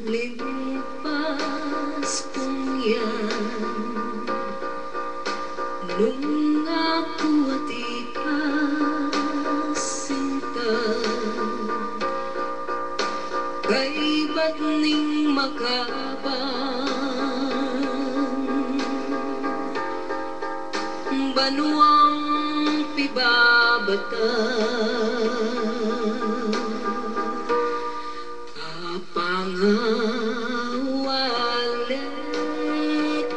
limpas kong yan, nung ako at ikasinta, kay ba't ning makabang banuang pibabata apangawale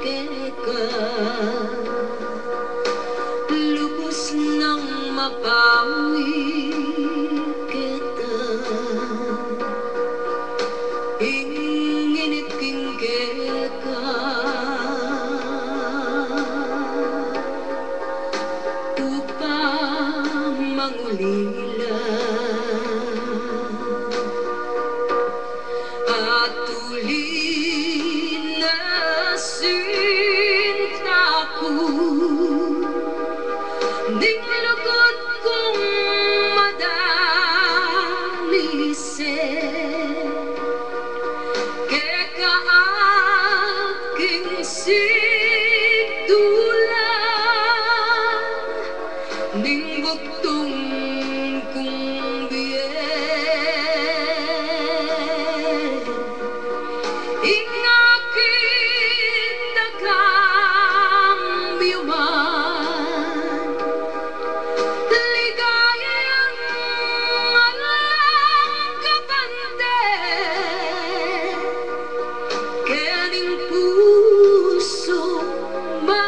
keka lubos nang mapawi kita inginit king keka upang mangulila at tuli na sinta ko ding lugod kong madalisin keka aking sigdulan ning bugtong kong biyen ingakit daghang biyuman ligayang alang kabante kening puso maukit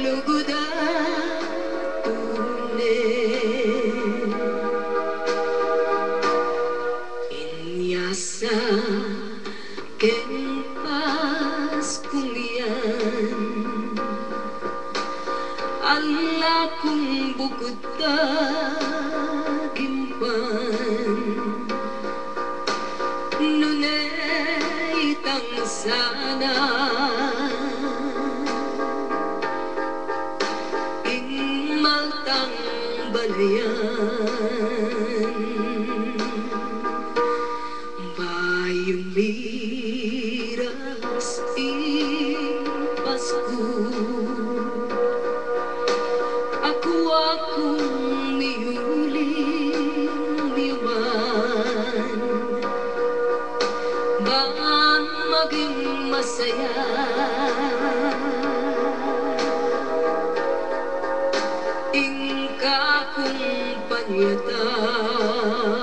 lugod at tunin inyasa ken Paskong yan ala kong bukod tagimpan nunay tang sana ing maltang balayan bayong miras Pasko akong miyuling miyuman baan maging masaya ing kakumpanyatan